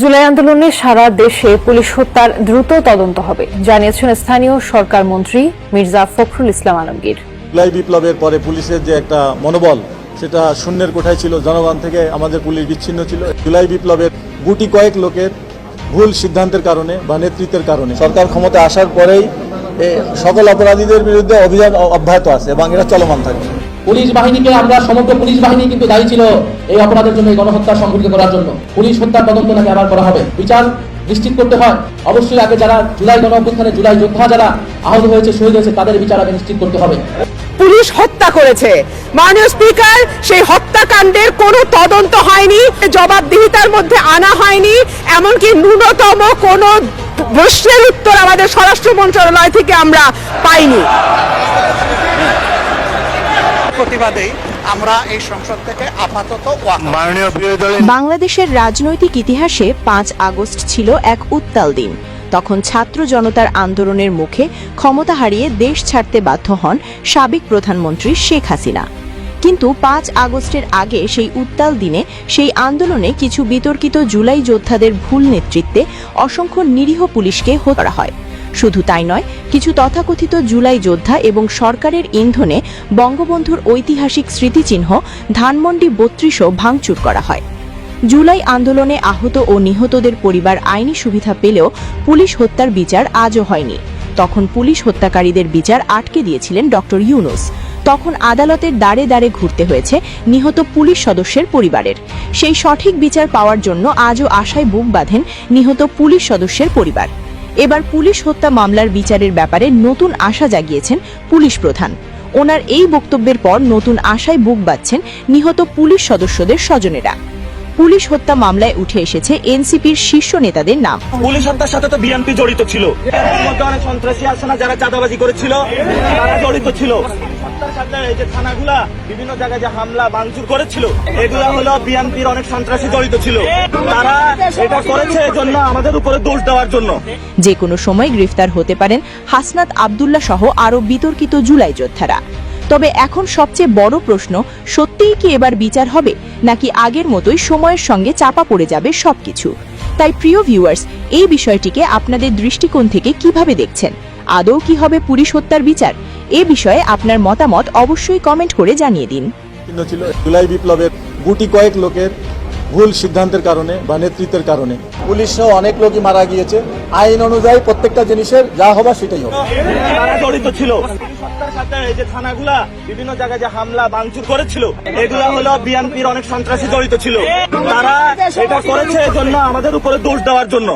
জুলাই আন্দোলনে সারা দেশে পুলিশ হত্যার দ্রুত তদন্ত হবে জানিয়েছেন স্থানীয় সরকার মন্ত্রী মির্জা ফখরুল ইসলাম আলমগীর। জুলাই বিপ্লবের পরে পুলিশের যে একটা মনোবল সেটা শূন্যের কোঠায় ছিল, জনগণ থেকে আমাদের পুলিশ বিচ্ছিন্ন ছিল। জুলাই বিপ্লবের গুটি কয়েক লোকের ভুল সিদ্ধান্তের কারণে বা নেতৃত্বের কারণে সরকার ক্ষমতা আসার পরেই সকল অপরাধীদের বিরুদ্ধে অভিযান অব্যাহত আছে এবং এটা চলমান থাকবে। পুলিশ বাহিনীকে আমরা সমগ্র পুলিশ বাহিনী কিন্তু দায়ী ছিল এই অপরাধের জন্য, এই গণহত্যা সংঘটিত করার জন্য। পুলিশ হত্যার তদন্ত নাকি আবার করা হবে, বিচার নিশ্চিত করতে হয়। অবশ্যই আগে যারা জুলাই গণঅভ্যুত্থানে জুলাই যোদ্ধা যারা আহত হয়েছে, শহীদ হয়েছে, তাদের বিচার আগে নিশ্চিত করতে হবে। পুলিশ হত্যা করেছে, মাননীয় স্পিকার, সেই হত্যাকাণ্ডের কোনো তদন্ত হয়নি, জবাবদিহিতার মধ্যে আনা হয়নি, এমনকি ন্যূনতম কোনো প্রশ্নের উত্তর আমাদের স্বরাষ্ট্র মন্ত্রণালয় থেকে আমরা পাইনি। প্রতিবাদে আমরা এই সংসদ থেকে আপাতত বাংলাদেশের রাজনৈতিক ইতিহাসে 5 আগস্ট ছিল এক উত্তাল দিন। তখন ছাত্র জনতার আন্দোলনের মুখে ক্ষমতা হারিয়ে দেশ ছাড়তে বাধ্য হন সাবেক প্রধানমন্ত্রী শেখ হাসিনা। কিন্তু 5 আগস্টের আগে সেই উত্তাল দিনে সেই আন্দোলনে কিছু বিতর্কিত জুলাই যোদ্ধাদের ভুল নেতৃত্বে অসংখ্য নিরীহ পুলিশকে হত্যা করা হয়। শুধু তাই নয়, কিছু তথাকথিত জুলাই যোদ্ধা এবং সরকারের ইন্ধনে বঙ্গবন্ধুর ঐতিহাসিক স্মৃতিচিহ্ন ধানমন্ডি 32 ভাঙচুর করা হয়। জুলাই আন্দোলনে আহত ও নিহতদের পরিবার আইনি সুবিধা পেলেও পুলিশ হত্যার বিচার আজও হয়নি। তখন পুলিশ হত্যাকারীদের বিচার আটকে দিয়েছিলেন ডক্টর ইউনূস। তখন আদালতের দ্বারে দ্বারে ঘুরতে হয়েছে নিহত পুলিশ সদস্যের পরিবারের। সেই সঠিক বিচার পাওয়ার জন্য আজও আশায় বুক বাঁধেন নিহত পুলিশ সদস্যের পরিবার। এবার পুলিশ হত্যা মামলার বিচারের ব্যাপারে নতুন আশা জাগিয়েছেন পুলিশ প্রধান। ওনার এই বক্তব্যের পর নতুন আশায় বুক বাঁধছেন নিহত পুলিশ সদস্যদের স্বজনেরা। পুলিশ হত্যা মামলায় উঠে এসেছে এনসিপির শীর্ষ নেতাদের নাম। পুলিশ হত্যার সাথে তো বিএনপি জড়িত ছিল, অনেক সন্ত্রাসী আছে না যারা চাঁদাবাজি করেছিল, তারা জড়িত ছিল। হত্যার সাথে এই যে থানাগুলা বিভিন্ন জায়গায় যে হামলা ভাঙচুর করেছিল, এগুলা হলো বিএনপির অনেক সন্ত্রাসী জড়িত ছিল। তারা এটা করেছে এজন্য আমাদের উপরে দোষ দেওয়ার জন্য। যে কোনো সময় গ্রেফতার হতে পারেন হাসনাত আব্দুল্লাহ সহ আরো বিতর্কিত জুলাই যোদ্ধারা। তবে এখন সবচেয়ে বড় প্রশ্ন, সত্যিই কি এবার বিচার হবে, নাকি আগের মতোই সময়ের সঙ্গে চাপা পড়ে যাবে সবকিছু? তাই প্রিয় ভিউয়ার্স, এই বিষয়টিকে আপনাদের দৃষ্টিকোণ থেকে কিভাবে দেখছেন? আদৌ কি হবে পুলিশ হত্যার বিচার? এ বিষয়ে আপনার মতামত অবশ্যই কমেন্ট করে জানিয়ে দিন। ছিল জুলাই বিপ্লবের গুটি কয়েক লোকের ভুল সিদ্ধান্তের কারণে বা নেতৃত্বের কারণে পুলিশ সহ অনেক লোকই মারা গিয়েছে। আইন অনুযায়ী প্রত্যেকটা জিনিসের যা হবার সেটাই হবে। তারা জড়িত ছিল। হত্যার সাথে এই যে থানাগুলা বিভিন্ন জায়গায় যে হামলা ভাঙচুর করেছিল, এগুলা হলো বিএনপির অনেক সন্ত্রাসী জড়িত ছিল। তারা এটা করেছে এজন্য আমাদের উপরে দোষ দেওয়ার জন্য।